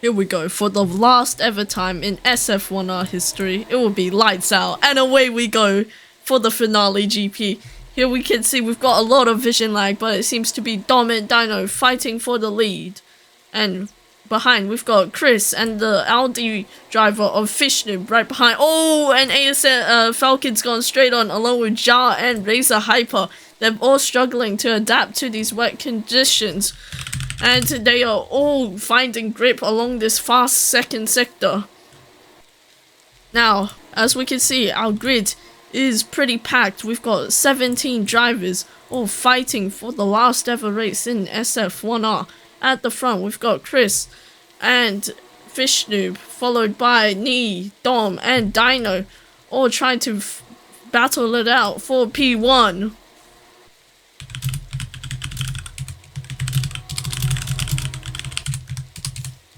Here we go. For the last ever time in SF1R history, it will be lights out. And away we go for the finale GP. Here we can see we've got a lot of vision lag, but it seems to be Dom and Dino fighting for the lead. And behind, we've got Chris and the Audi driver of Fishnoob right behind. Oh, and Falcon's gone straight on along with Jar and Razor Hyper. They're all struggling to adapt to these wet conditions. And they are all finding grip along this fast second sector. Now, as we can see, our grid is pretty packed. We've got 17 drivers all fighting for the last ever race in SF1R. At the front, we've got Chris and Fishnoob, followed by Nee, Dom, and Dino, all trying to battle it out for P1.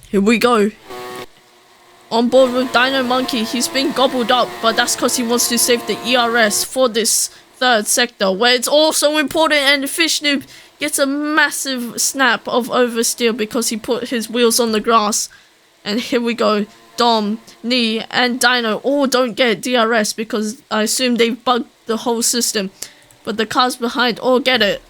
Here we go. On board with Dino Monkey, he's been gobbled up, but that's because he wants to save the ERS for this third sector, where it's also important, and Fishnoob gets a massive snap of oversteer because he put his wheels on the grass. And here we go. Dom, Nee, and Dino all don't get DRS because I assume they've bugged the whole system. But the cars behind all get it.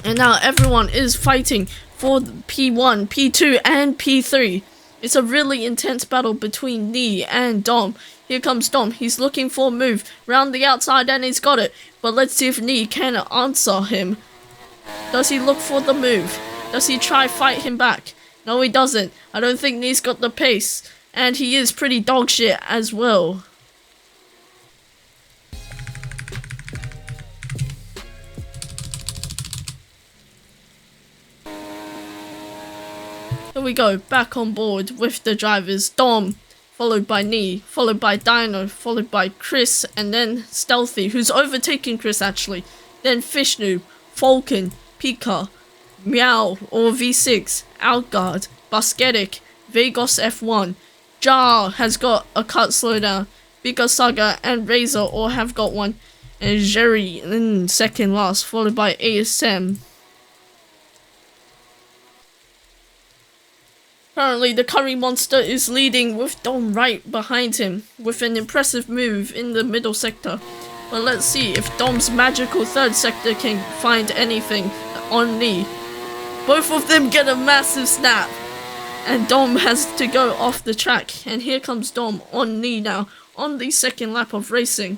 And now everyone is fighting for P1, P2, and P3. It's a really intense battle between Nee and Dom. Here comes Dom. He's looking for a move round the outside and he's got it. But let's see if Nee can answer him. Does he look for the move? Does he try fight him back? No, he doesn't. I don't think Nee's got the pace. And he is pretty dog shit as well. Here we go, back on board with the drivers. Dom, followed by Nee, followed by Dino, followed by Chris, and then Stealthy, who's overtaking Chris actually. Then Fishnoob, Falcon, Pika, Meow or V6, Outguard, Basketic, Vagos F1. Jar has got a cut slowdown. Bika Saga and Razor all have got one. And Jerry in second last, followed by ASM. Currently, the Curry Monster is leading with Dom right behind him with an impressive move in the middle sector. But let's see if Dom's magical third sector can find anything on Nee. Both of them get a massive snap. And Dom has to go off the track. And here comes Dom on Nee now on the second lap of racing.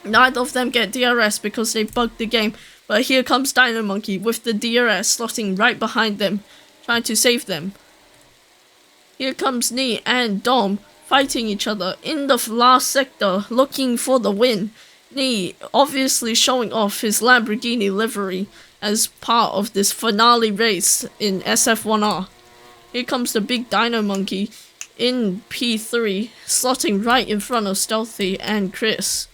Neither of them get DRS because they bugged the game. But here comes Dino Monkey with the DRS slotting right behind them, trying to save them. Here comes Nee and Dom fighting each other in the last sector, looking for the win. Nee obviously showing off his Lamborghini livery as part of this finale race in SF1R. Here comes the big Dino Monkey in P3, slotting right in front of Stealthy and Chris.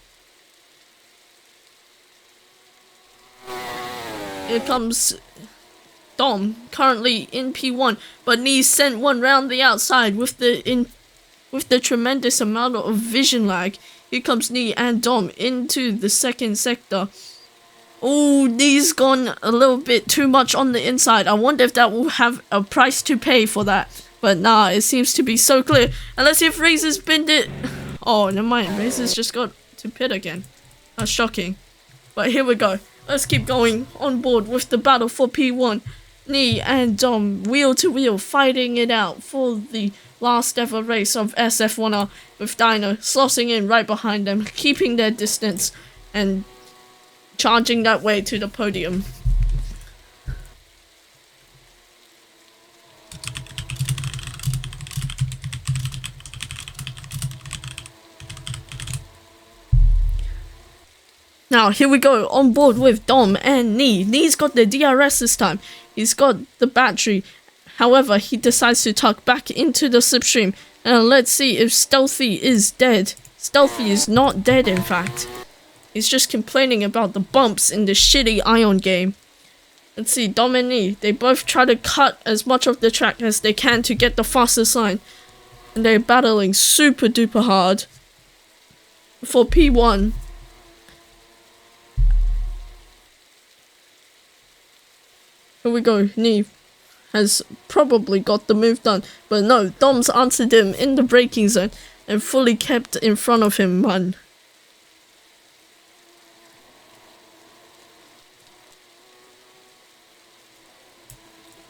Here comes Dom, currently in P1, but Nee sent one round the outside with the tremendous amount of vision lag. Here comes Nee and Dom into the second sector. Oh, Nee's gone a little bit too much on the inside. I wonder if that will have a price to pay for that. But nah, it seems to be so clear. And let's see if Razor's binned it. Oh, never mind. Razor's just got to pit again. That's shocking. But here we go. Let's keep going on board with the battle for P1. Nee and Dom, wheel to wheel, fighting it out for the last ever race of SF1R, with Dino slotting in right behind them, keeping their distance and charging that way to the podium. Now, here we go, on board with Dom and Nee. Nee's got the DRS this time. He's got the battery. However, he decides to tuck back into the slipstream. And let's see if Stealthy is dead. Stealthy is not dead, in fact. He's just complaining about the bumps in the shitty Ion game. Let's see, Dom and Nee, they both try to cut as much of the track as they can to get the fastest line. And they're battling super duper hard for P1. Here we go, Nee has probably got the move done. But no, Dom's answered him in the braking zone and fully kept in front of him run.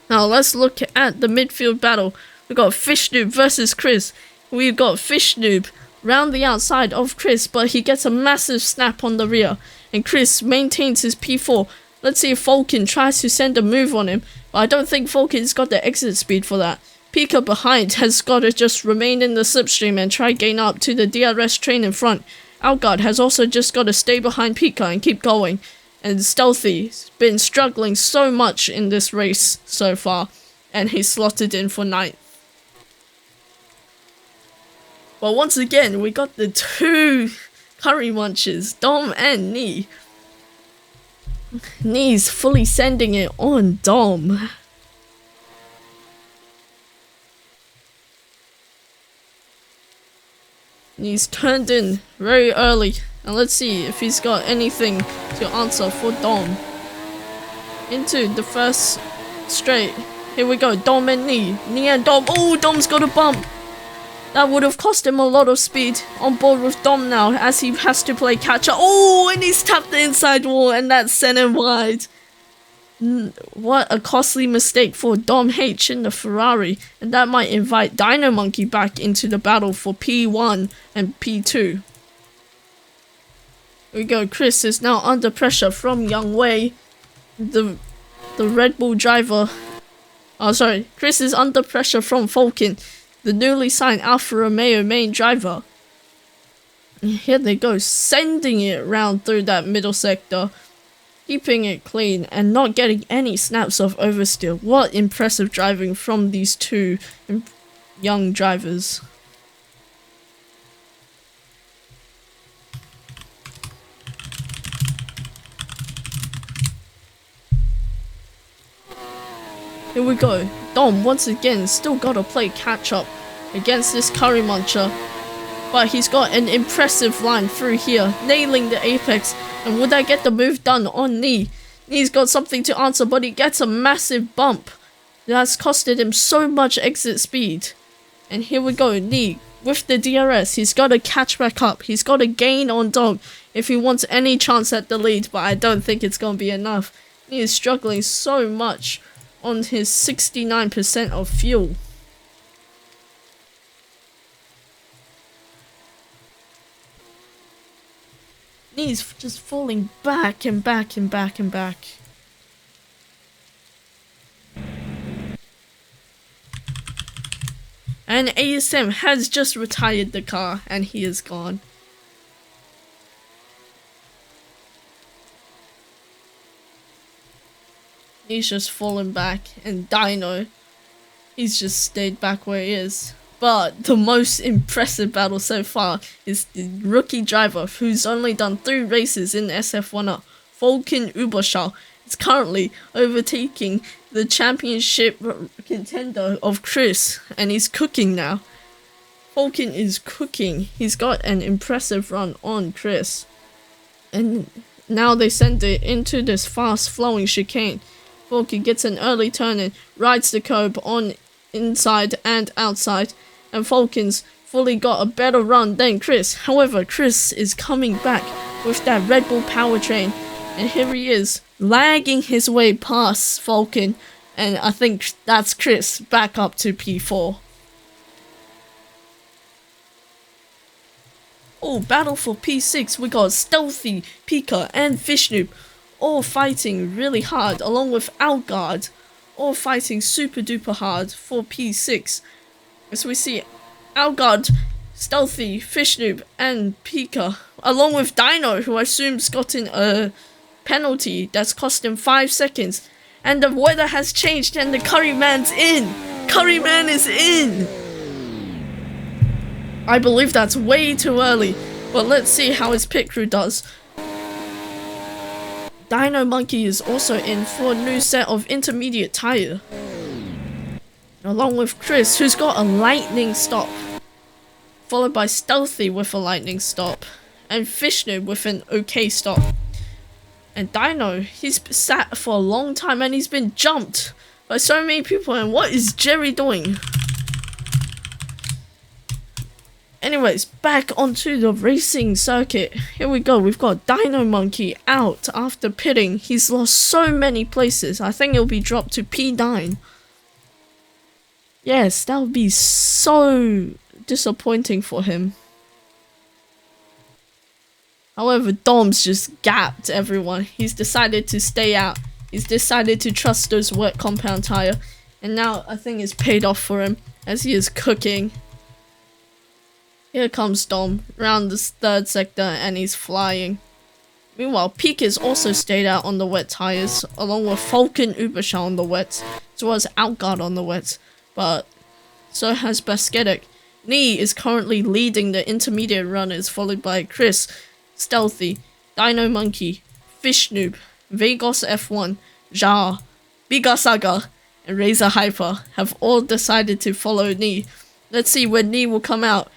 Now let's look at the midfield battle. We've got Fish Noob versus Chris. We've got Fish Noob round the outside of Chris, but he gets a massive snap on the rear. And Chris maintains his P4. Let's see if Falcon tries to send a move on him. But I don't think Falcon's got the exit speed for that. Pika behind has got to just remain in the slipstream and try gain up to the DRS train in front. Outguard has also just got to stay behind Pika and keep going. And Stealthy's been struggling so much in this race so far. And he's slotted in for 9th. But once again, we got the two curry munchers, Dom and Nee. Nee's fully sending it on Dom. Nee's turned in very early. And let's see if he's got anything to answer for Dom. Into the first straight. Here we go, Dom and Nee. Nee and Dom. Oh, Dom's got a bump. That would have cost him a lot of speed. On board with Dom now as he has to play catch up. Oh, and he's tapped the inside wall and that sent him wide. What a costly mistake for Dom H in the Ferrari. And that might invite Dino Monkey back into the battle for P1 and P2. Here we go, Chris is now under pressure from Young Wei. The Red Bull driver. Oh, sorry. Chris is under pressure from Falcon, the newly signed Alfa Romeo main driver. Here they go, sending it round through that middle sector, keeping it clean and not getting any snaps of oversteer. What impressive driving from these two young drivers. Here we go. Dom once again still gotta play catch up against this curry muncher. But he's got an impressive line through here, nailing the apex. And would I get the move done on Nee? Nee's got something to answer, but he gets a massive bump. That's costed him so much exit speed. And here we go, Nee with the DRS. He's gotta catch back up. He's gotta gain on Dom if he wants any chance at the lead, but I don't think it's gonna be enough. Nee is struggling so much on his 69% of fuel. He's just falling back and back and back and back. And ASM has just retired the car and he is gone. He's just fallen back, and Dino, he's just stayed back where he is. But the most impressive battle so far is the rookie driver who's only done 3 races in SF1R, Falcon Uberschall. It's currently overtaking the championship contender of Chris, and he's cooking now. Falcon is cooking. He's got an impressive run on Chris. And now they send it into this fast flowing chicane. Falcon gets an early turn in, rides the curb on inside and outside, and Falcon's fully got a better run than Chris. However, Chris is coming back with that Red Bull powertrain, and here he is, lagging his way past Falcon, and I think that's Chris back up to P4. Oh, battle for P6, we got Stealthy, Pika, and Fish Noob, all fighting really hard, along with Outguard, all fighting super duper hard for P6. As we see Outguard, Stealthy, Fish Noob, and Pika, along with Dino, who I assume's gotten a penalty that's cost him 5 seconds. And the weather has changed and the Curryman's in! Curryman is in! I believe that's way too early, but let's see how his pit crew does. Dino Monkey is also in for a new set of intermediate tyre, along with Chris, who's got a lightning stop, followed by Stealthy with a lightning stop, and Fish Noob with an okay stop. And Dino, he's sat for a long time and he's been jumped by so many people. And what is Jerry doing? Anyways, back onto the racing circuit. Here we go. We've got Dino Monkey out after pitting. He's lost so many places. I think it'll be dropped to P9. Yes, that would be so disappointing for him. However, Dom's just gapped everyone. He's decided to stay out. He's decided to trust those wet compound tire. And now I think it's paid off for him as he is cooking. Here comes Dom, round the third sector, and he's flying. Meanwhile, Peak has also stayed out on the wet tires, along with Falcon Ubershaw on the wets, as well as Outguard on the wets, but so has Basketic. Nee is currently leading the intermediate runners, followed by Chris, Stealthy, Dino Monkey, Fish Noob, Vagos F1, Jar, Bigasaga, and Razor Hyper have all decided to follow Nee. Let's see when Nee will come out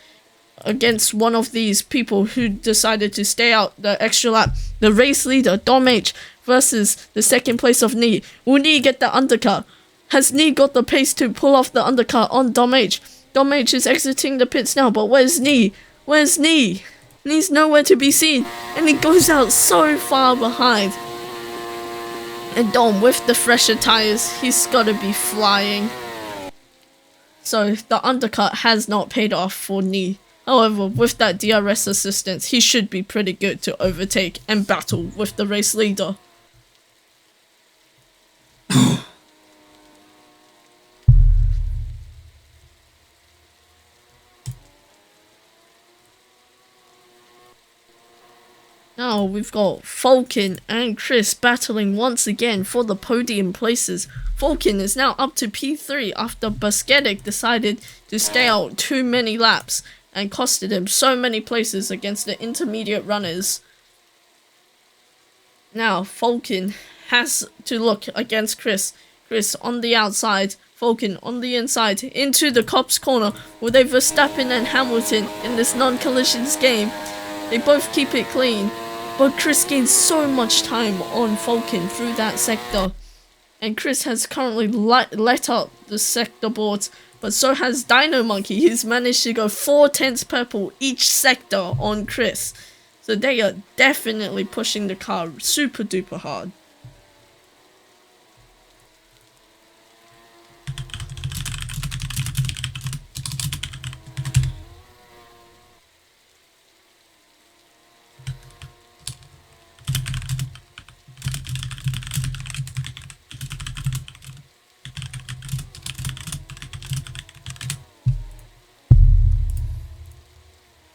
against one of these people who decided to stay out the extra lap. The race leader, Dom H, versus the second place of Nee. Will Nee get the undercut? Has Nee got the pace to pull off the undercut on Dom H? Dom H is exiting the pits now, but where's Nee? Where's Nee? Nee's nowhere to be seen, and he goes out so far behind. And Dom, with the fresher tires, he's gotta be flying. So the undercut has not paid off for Nee. However, with that DRS assistance, he should be pretty good to overtake and battle with the race leader. Now we've got Falcon and Chris battling once again for the podium places. Falcon is now up to P3 after Basketic decided to stay out too many laps and costed him so many places against the intermediate runners. Now Falcon has to look against Chris. Chris on the outside, Falcon on the inside, into the cops corner. Will they Verstappen and Hamilton in this non-collisions game? They both keep it clean, but Chris gains so much time on Falcon through that sector. And Chris has currently let up the sector boards, but so has Dino Monkey. He's managed to go 4 tenths purple each sector on Chris. So they are definitely pushing the car super duper hard.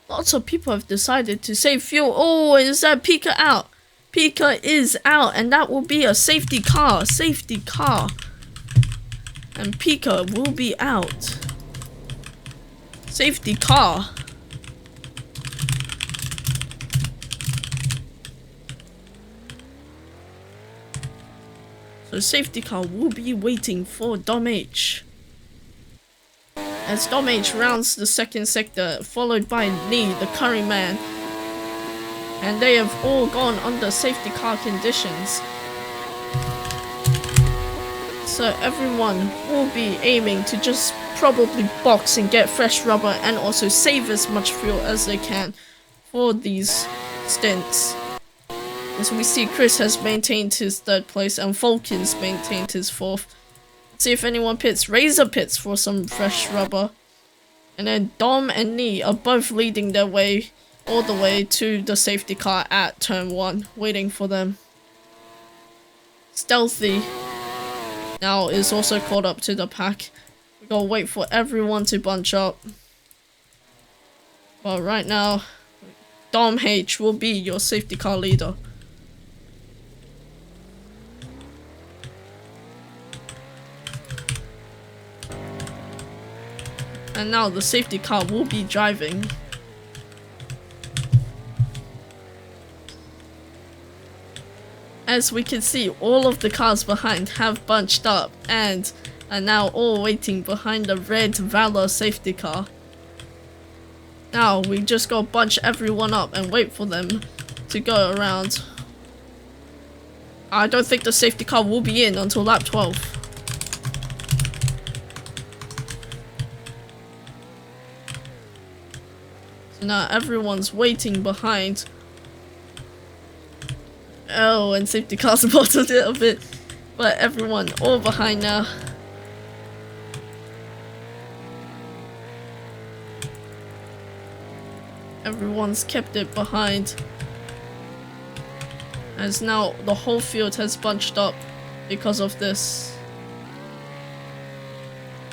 Lots of people have decided to save fuel. Oh, is that Pika out? Pika is out, and that will be a safety car. Safety car. And Pika will be out. Safety car. So safety car will be waiting for Dom H. As Dom H rounds the second sector, followed by Nee, the curry man. And they have all gone under safety car conditions. So everyone will be aiming to just probably box and get fresh rubber and also save as much fuel as they can for these stints. As we see, Chris has maintained his third place and Falcon's maintained his fourth. See if anyone pits. Razor pits for some fresh rubber. And then Dom and Nee are both leading their way all the way to the safety car at turn 1, waiting for them. Stealthy now is also caught up to the pack. We gotta wait for everyone to bunch up. But right now, Dom H will be your safety car leader. And now the safety car will be driving. As we can see, all of the cars behind have bunched up and are now all waiting behind the red Valor safety car. Now we just gotta bunch everyone up and wait for them to go around. I don't think the safety car will be in until lap 12. Now everyone's waiting behind. Oh, and safety cars bottled it a bit. But everyone all behind now. Everyone's kept it behind. As now the whole field has bunched up because of this.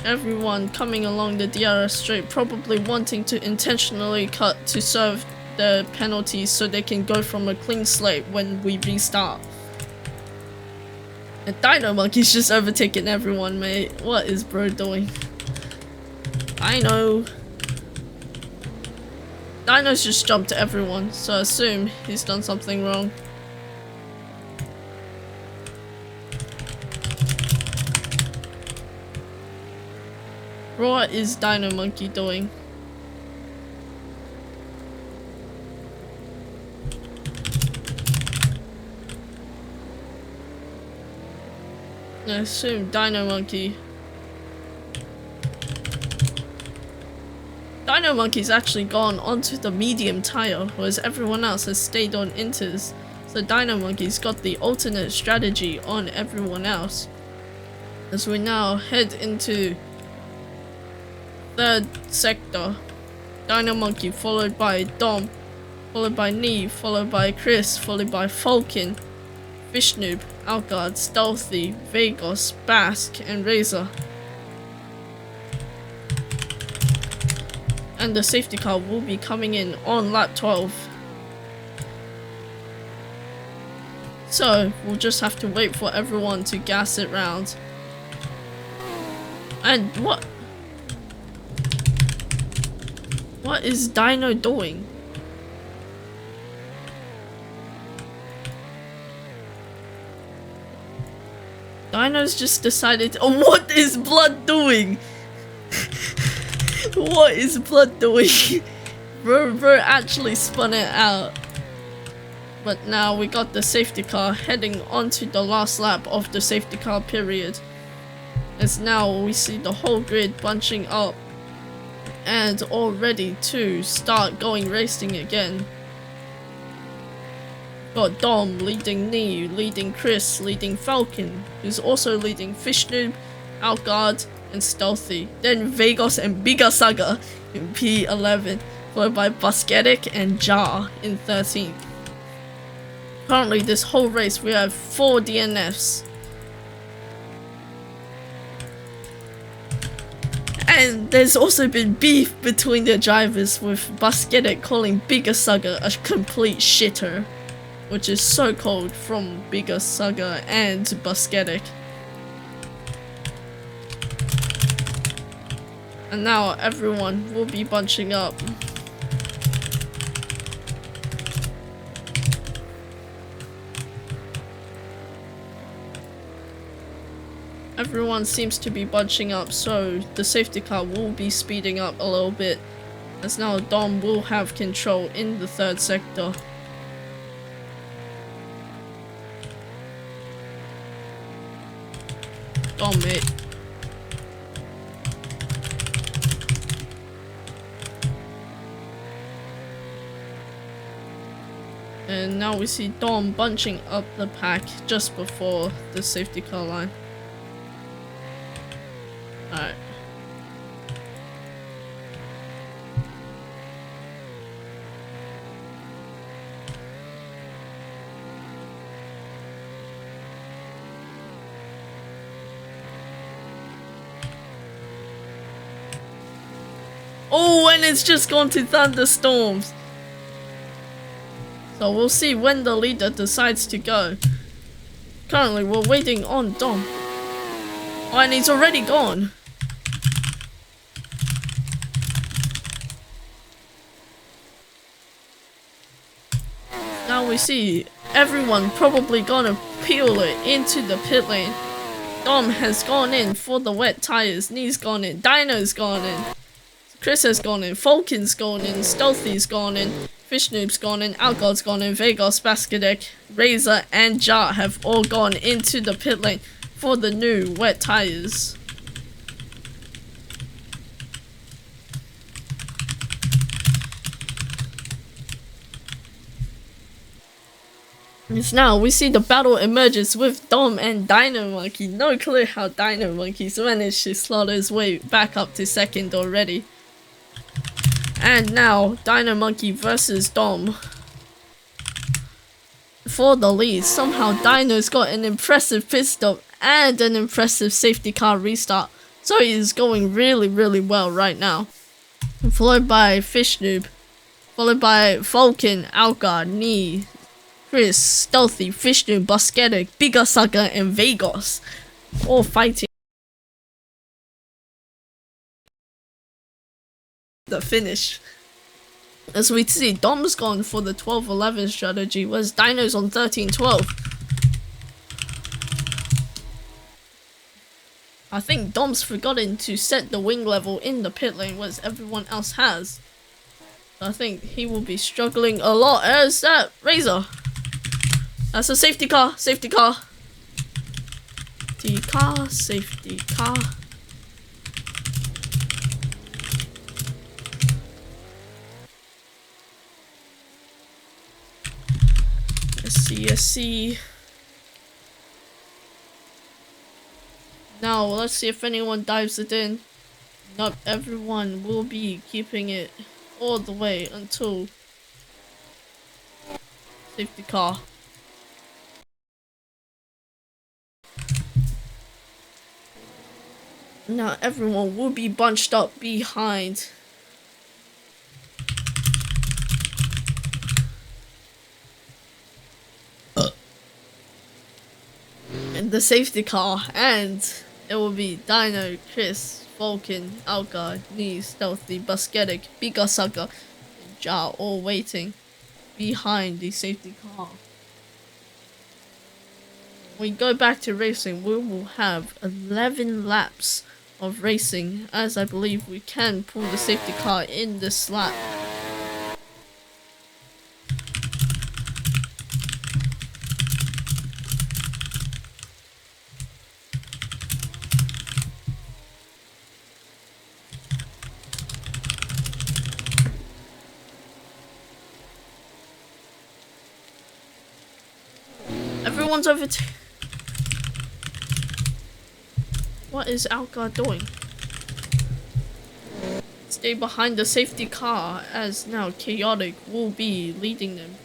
Everyone coming along the DRS straight probably wanting to intentionally cut to serve the penalties so they can go from a clean slate when we restart. And Dino Monkey's just overtaking everyone, mate. What is bro doing? I know. Dino's just jumped to everyone, so I assume he's done something wrong. What is Dino Monkey doing? I assume Dino Monkey's actually gone onto the medium tire, whereas everyone else has stayed on inters. So Dino Monkey's got the alternate strategy on everyone else. As we now head into third sector, Dino Monkey followed by Dom, followed by Neve, followed by Chris, followed by Falcon, Fishnoob, Algard, Stealthy, Vagos, Basque, and Razor. And the safety car will be coming in on lap 12. So we'll just have to wait for everyone to gas it round. And what is Dino doing? Dino's just decided. Oh, what is Blood doing? What is Blood doing? bro actually spun it out. But now we got the safety car heading onto the last lap of the safety car period. As now we see the whole grid bunching up and all ready to start going racing again. Got Dom leading Nee, leading Chris, leading Falcon, who's also leading Fishnoob, Outguard, and Stealthy. Then Vagos and Bigasaga in P11, followed by Basketic and Jar in 13th. Currently this whole race we have 4 DNFs. And there's also been beef between the drivers, with Basketic calling Bigasaga a complete shitter, which is so cold from Bigasaga and Basketic. And now everyone will be bunching up. Everyone seems to be bunching up, so the safety car will be speeding up a little bit, as now Dom will have control in the third sector. Dom, mate. And now we see Dom bunching up the pack just before the safety car line. Alright. Oh, and it's just gone to thunderstorms. So we'll see when the leader decides to go. Currently, we're waiting on Dom. Oh, and he's already gone. Now we see everyone probably gonna peel it into the pit lane. Dom has gone in for the wet tires. Knee's gone in. Dino's gone in. Chris has gone in. Falcon's gone in. Stealthy's gone in. Fishnoob's gone in. Outguard's gone in. Vagos, Baskedek, Razor, and Jar have all gone into the pit lane for the new wet tires. It's now we see the battle emerges with Dom and Dino Monkey. No clue how Dino Monkey's managed to slaughter his way back up to second already. And now Dino Monkey versus Dom for the lead. Somehow Dino's got an impressive pit stop and an impressive safety car restart. So he's going really well right now. Followed by Fish Noob. Followed by Falcon, Algar, Nee, Chris, Stealthy, Fish Noob, Busketic, Bigger Sucker, and Vegas. All fighting the finish. As we see, Dom's gone for the 12-11 strategy, whereas Dino's on 13-12. I think Dom's forgotten to set the wing level in the pit lane, whereas everyone else has. So I think he will be struggling a lot as that Razor. That's a safety car, safety car. Safety car, safety car. Let's see. Now, let's see if anyone dives it in. Not everyone will be keeping it all the way until safety car. Now, everyone will be bunched up behind. In the safety car, and it will be Dino, Chris, Vulcan, Algar, Nee, Stealthy, Busketic, Bigger Sucker, and Ja all waiting behind the safety car. When we go back to racing, we will have 11 laps of racing, as I believe we can pull the safety car in this lap. Everyone's over to. What is Algar doing? Stay behind the safety car, as now Chaotic will be leading them.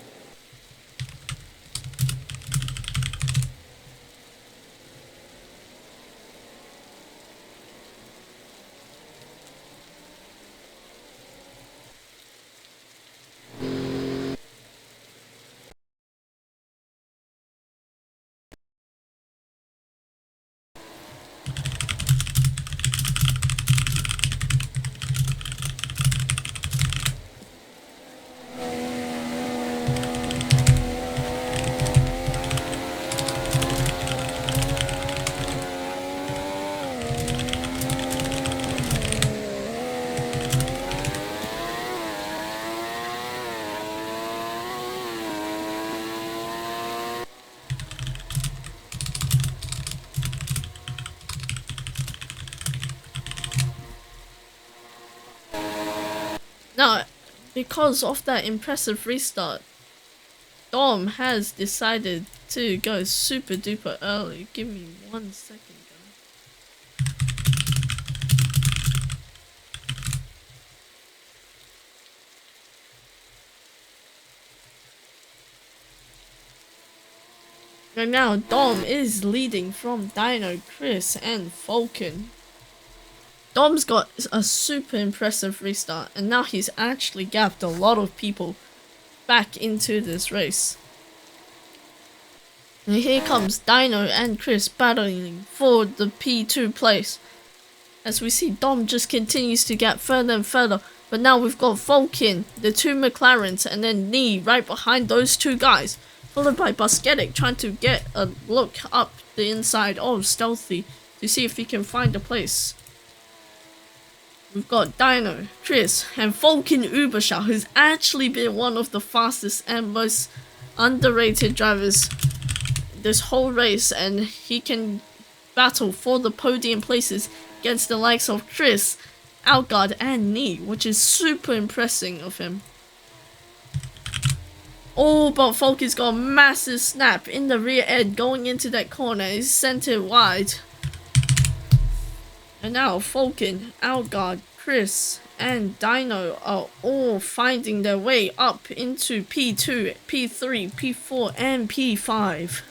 Now, because of that impressive restart, Dom has decided to go super duper early. Give me 1 second, guys. Right now, Dom is leading from Dino, Chris, and Falcon. Dom's got a super impressive restart, and now he's actually gapped a lot of people back into this race. And here comes Dino and Chris battling for the P2 place. As we see, Dom just continues to get further and further, but now we've got Vulcan, the two McLarens, and then Nee right behind those two guys, followed by Busketic trying to get a look up the inside of Stealthy to see if he can find a place. We've got Dino, Chris, and Falcon Ubershaw, who's actually been one of the fastest and most underrated drivers this whole race, and he can battle for the podium places against the likes of Chris, Algard, and Nee, which is super impressive of him. Oh, but Falcon's got a massive snap in the rear end going into that corner. He's sent it wide. And now Falcon, Outguard, Chris, and Dino are all finding their way up into P2, P3, P4, and P5.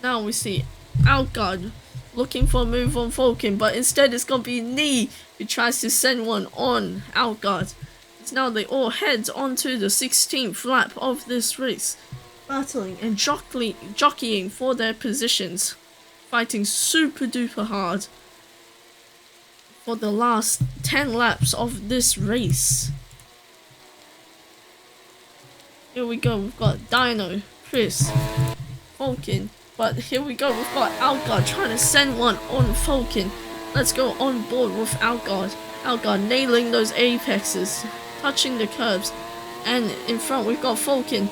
Now we see Outguard looking for a move on Falcon, but instead it's gonna be Nee who tries to send one on Outguard. So now they all head onto the 16th lap of this race, battling and jockeying for their positions, fighting super duper hard for the last 10 laps of this race. Here we go, we've got Dino, Chris, Falcon, but here we go, we've got Outguard trying to send one on Falcon. Let's go on board with Outguard. Outguard nailing those apexes, touching the curbs, and in front we've got Falcon.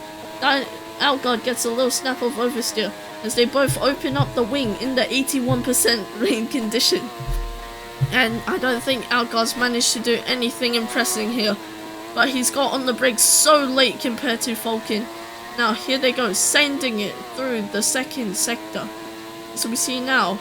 Outguard gets a little snap of oversteer as they both open up the wing in the 81% rain condition. And I don't think Outguard's managed to do anything impressive here, but he's got on the brakes so late compared to Falcon. Now here they go, sending it through the second sector. So we see now,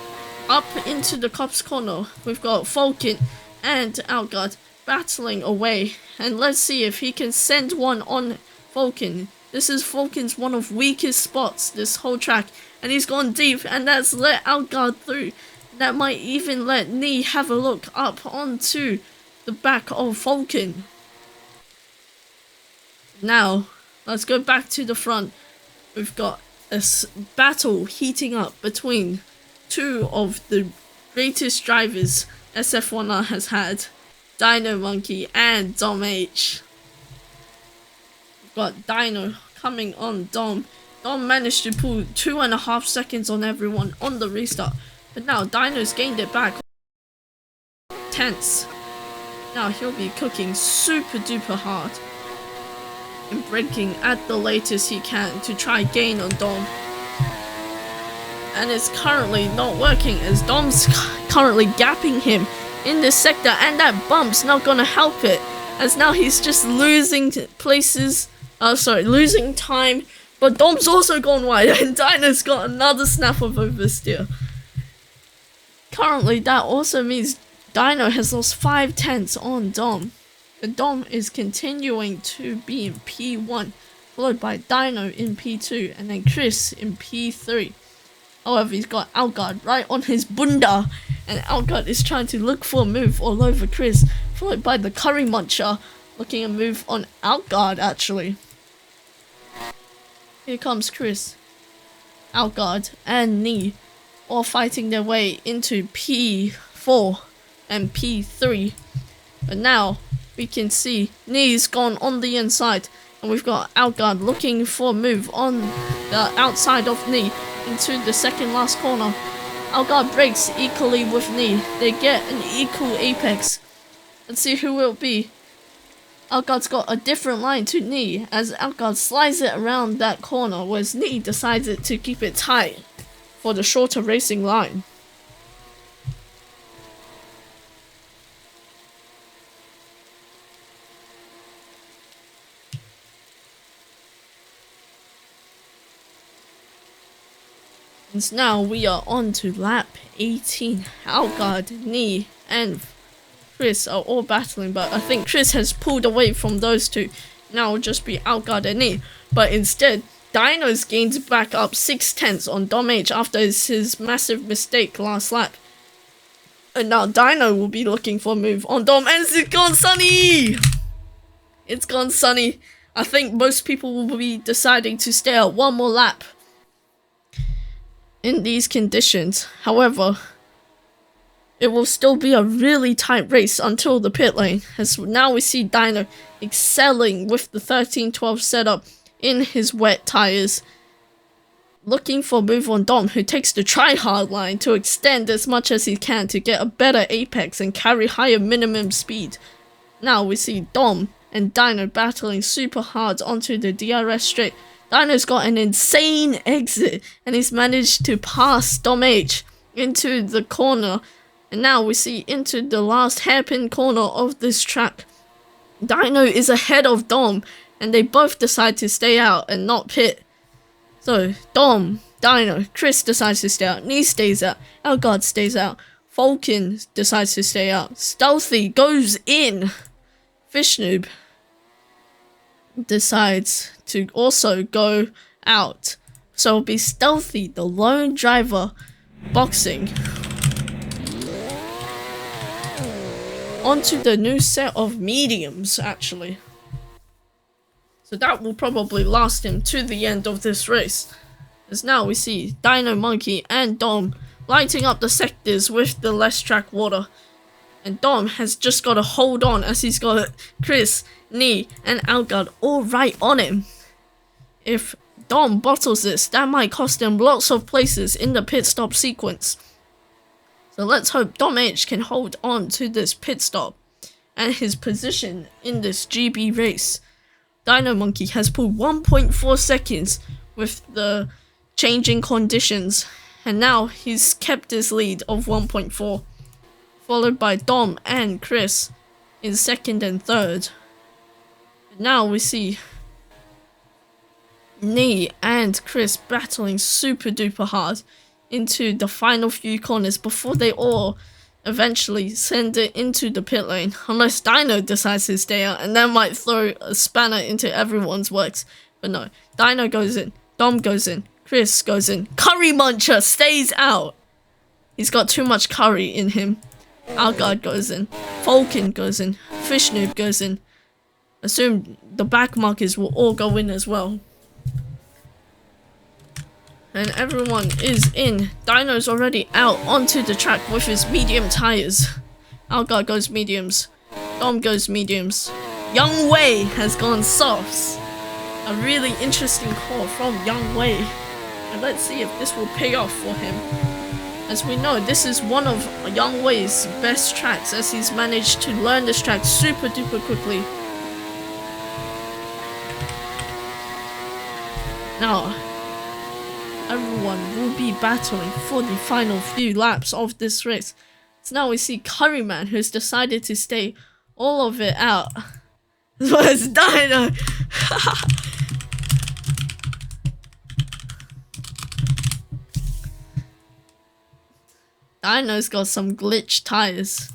up into the cops corner, we've got Falcon and Outguard battling away. And let's see if he can send one on Falcon. This is Falcon's one of weakest spots this whole track. And he's gone deep, and that's let Outguard through. That might even let Nee have a look up onto the back of Falcon. Now, let's go back to the front. We've got a battle heating up between two of the greatest drivers SF1R has had, Dino Monkey and Dom H. We've got Dino coming on Dom. Dom managed to pull 2.5 seconds on everyone on the restart, but now Dino's gained it back. Tense. Now he'll be cooking super duper hard and braking at the latest he can to try gain on Dom. And it's currently not working as Dom's currently gapping him in this sector, and that bump's not gonna help it as now he's just losing places, losing time, but Dom's also gone wide and Dino's got another snap of oversteer. Currently that also means Dino has lost 5 tenths on Dom. The Dom is continuing to be in P1, followed by Dino in P2, and then Chris in P3. However, he's got Outguard right on his bunda, and Outguard is trying to look for a move all over Chris, followed by the Curry Muncher looking a move on Outguard actually. Here comes Chris, Outguard, and Nee, all fighting their way into P4 and P3. But now we can see Nee's gone on the inside, and we've got Outguard looking for a move on the outside of Nee into the second last corner. Outguard brakes equally with Nee. They get an equal apex. Let's see who it will be. Outguard's got a different line to Nee as Outguard slides it around that corner, whereas Nee decides to keep it tight for the shorter racing line. And now we are on to lap 18. Outguard, Nee, and Chris are all battling, but I think Chris has pulled away from those two. Now it'll just be Outguard and Nee. But instead, Dino's gained back up 6 tenths on Dom H after his massive mistake last lap. And now Dino will be looking for a move on Dom, and it's gone sunny! It's gone sunny. I think most people will be deciding to stay out one more lap in these conditions. However, it will still be a really tight race until the pit lane, as now we see Dino excelling with the 13-12 setup in his wet tires, looking for a move on Dom, who takes the try-hard line to extend as much as he can to get a better apex and carry higher minimum speed. Now we see Dom and Dino battling super hard onto the DRS straight. Dino's got an insane exit, and he's managed to pass Dom H into the corner. And now we see into the last hairpin corner of this track. Dino is ahead of Dom, and they both decide to stay out and not pit. So, Dom, Dino, Chris decides to stay out, Nee stays out, Elgard stays out, Falcon decides to stay out, Stealthy goes in, Fishnoob decides to also go out. So it'll be Stealthy, the lone driver, boxing onto the new set of mediums, actually. So that will probably last him to the end of this race. As now we see Dino Monkey and Dom lighting up the sectors with the less track water. And Dom has just got to hold on as he's got Chris, Nee, and Algard all right on him. If Dom bottles this, that might cost him lots of places in the pit stop sequence. So let's hope Dom H can hold on to this pit stop and his position in this GB race. Dino Monkey has pulled 1.4 seconds with the changing conditions, and now he's kept his lead of 1.4, followed by Dom and Chris in second and third. And now we see Nee and Chris battling super duper hard into the final few corners before they all eventually send it into the pit lane, unless Dino decides to stay out, and that might throw a spanner into everyone's works. But no, Dino goes in, Dom goes in, Chris goes in, Curry Muncher stays out. He's got too much curry in him. Algard goes in, Falcon goes in, Fishnoob goes in. Assume the back markers will all go in as well. And everyone is in. Dino's already out onto the track with his medium tires. Algard goes mediums. Dom goes mediums. Young Wei has gone softs. A really interesting call from Young Wei. And let's see if this will pay off for him. As we know, this is one of Young Wei's best tracks, as he's managed to learn this track super duper quickly. Now, everyone will be battling for the final few laps of this race. So now we see Curryman, who's decided to stay all of it out. Where's Dino? Dino's got some glitch tires.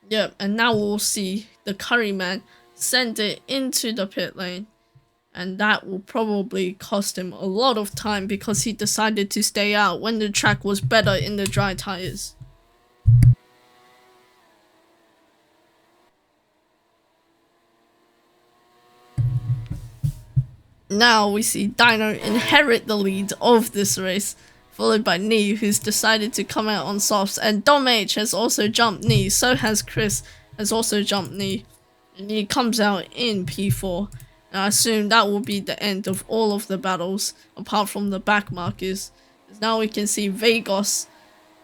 Yep, and now we'll see the Curryman send it into the pit lane. And that will probably cost him a lot of time because he decided to stay out when the track was better in the dry tires. Now we see Dino inherit the lead of this race, followed by Nee, who's decided to come out on softs, and Dom H has also jumped Nee, so has Chris, has also jumped Nee. And he comes out in P4. And I assume that will be the end of all of the battles, apart from the back markers. Now we can see Vagos,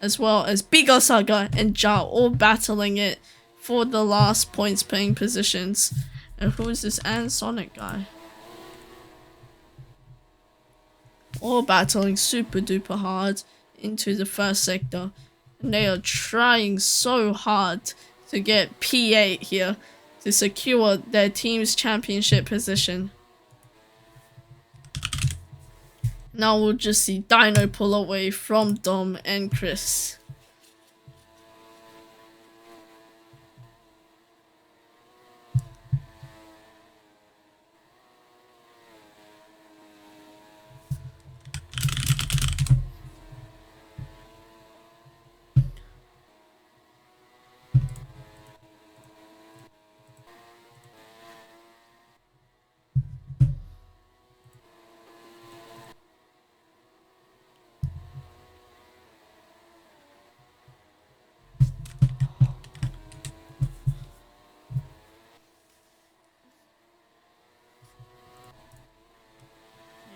as well as Bigasaga and Ja all battling it for the last points paying positions. And who is this Sonic guy? All battling super duper hard into the first sector. And they are trying so hard to get P8 here to secure their team's championship position. Now we'll just see Dino pull away from Dom and Chris.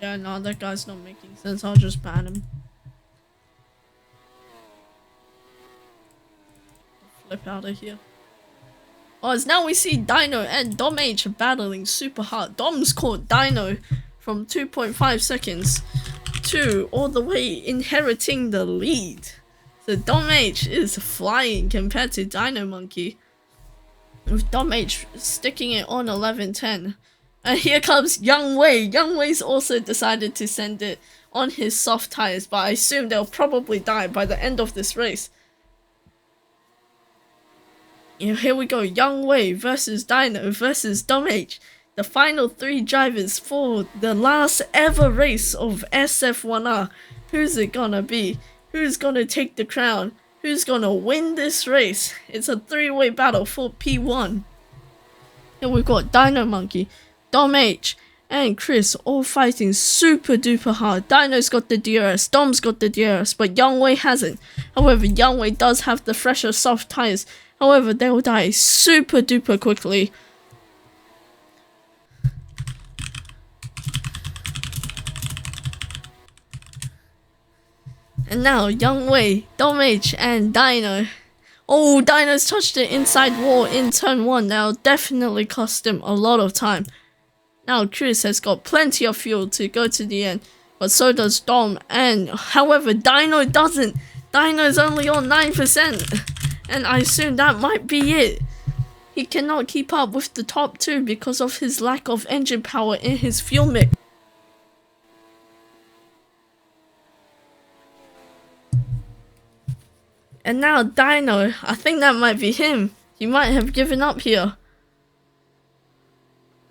Yeah, no, that guy's not making sense. I'll just ban him. Flip out of here. As now we see Dino and Dom H battling super hard. Dom's caught Dino from 2.5 seconds to all the way inheriting the lead. So Dom H is flying compared to Dino Monkey, with Dom H sticking it on 11:10. And here comes Young Wei. Young Wei's also decided to send it on his soft tires, but I assume they'll probably die by the end of this race. Here we go, Young Wei versus Dino versus Dom H. The final 3 drivers for the last ever race of SF1R. Who's it gonna be? Who's gonna take the crown? Who's gonna win this race? It's a 3-way battle for P1. Here we've got Dino Monkey, Dom H, and Chris all fighting super duper hard. Dino's got the DRS, Dom's got the DRS, but Young Wei hasn't. However, Young Wei does have the fresher soft tires. However, they will die super duper quickly. And now, Young Wei, Dom H, and Dino. Oh, Dino's touched the inside wall in turn 1. That'll definitely cost him a lot of time. Now, Chris has got plenty of fuel to go to the end, but so does Dom. And however, Dino doesn't. Dino's only on 9%. And I assume that might be it. He cannot keep up with the top 2 because of his lack of engine power in his fuel mix. And now Dino, I think that might be him. He might have given up here.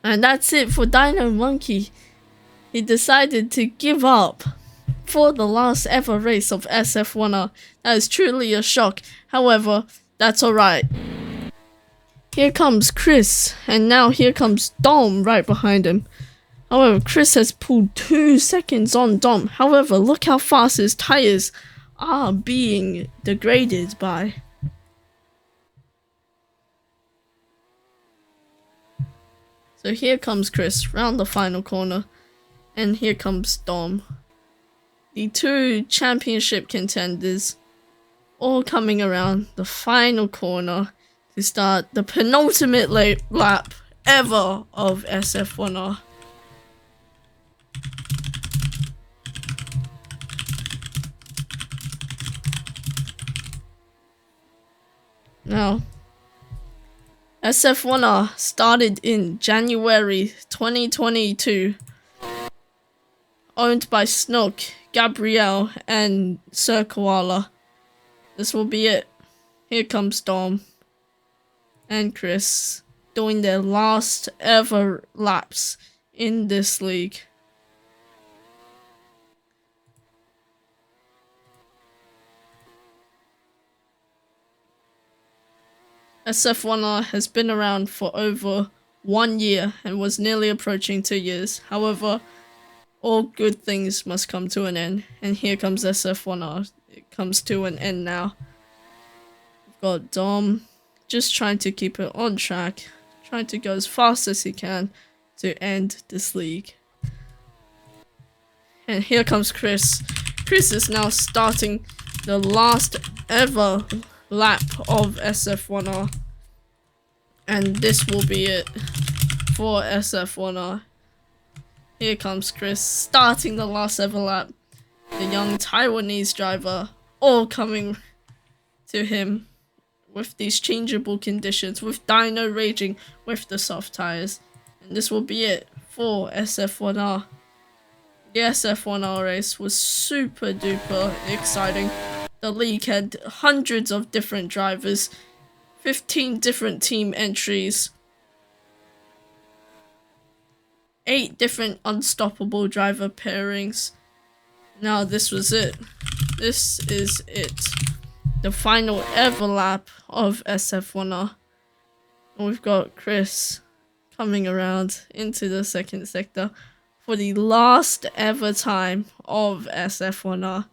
And that's it for Dino Monkey. He decided to give up for the last ever race of SF1R. That is truly a shock. However, that's alright. Here comes Chris, and now here comes Dom right behind him. However, Chris has pulled 2 seconds on Dom. However, look how fast his tires are being degraded by. So here comes Chris round the final corner, and here comes Dom. The 2 championship contenders all coming around the final corner to start the penultimate lap ever of SF1R. Now, SF1R started in January 2022, owned by Snook, Gabrielle, and Sir Koala. This will be it. Here comes Dom and Chris doing their last ever laps in this league. SF1R has been around for over 1 year and was nearly approaching 2 years. However, all good things must come to an end, and here comes SF1R. It comes to an end now. We've got Dom just trying to keep it on track, trying to go as fast as he can to end this league. And here comes Chris. Chris is now starting the last ever lap of SF1R. And this will be it for SF1R. Here comes Chris starting the last ever lap. The young Taiwanese driver all coming to him with these changeable conditions, with Dino raging with the soft tires. And this will be it for SF1R. The SF1R race was super duper exciting. The league had hundreds of different drivers, 15 different team entries, 8 different unstoppable driver pairings. Now this was it. This is it. The final ever lap of SF1R. And we've got Chris coming around into the second sector for the last ever time of SF1R.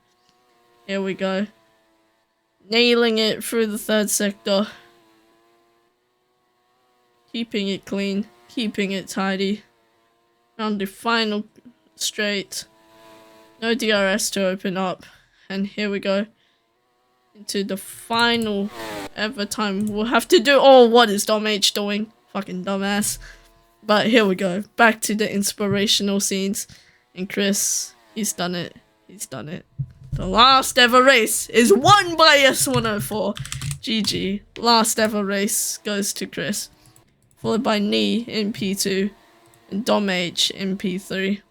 Here we go. Nailing it through the third sector. Keeping it clean. Keeping it tidy. Around the final straight. No DRS to open up. And here we go. Into the final ever time we'll have to do. Oh, what is Dom H doing? Fucking dumbass. But here we go. Back to the inspirational scenes. And Chris, he's done it. He's done it. The last ever race is won by S104. GG. Last ever race goes to Chris. Followed by Nee in P2. And Dom H in P3.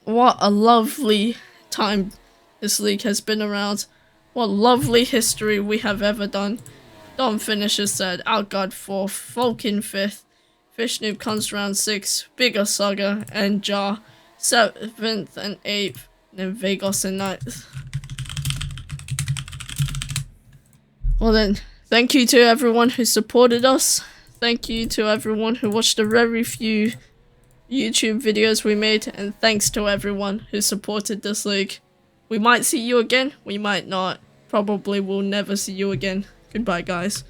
What a lovely time this league has been around. What lovely history we have ever done. Dom finishes third, Outguard 4th, Falcon 5th, Fish Noob comes round 6th, Bigger Saga and Jar 7th and 8th, and then Vegas in 9th. Well then, thank you to everyone who supported us. Thank you to everyone who watched the very few YouTube videos we made, and thanks to everyone who supported this league. We might see you again, we might not. Probably will never see you again. Goodbye, guys.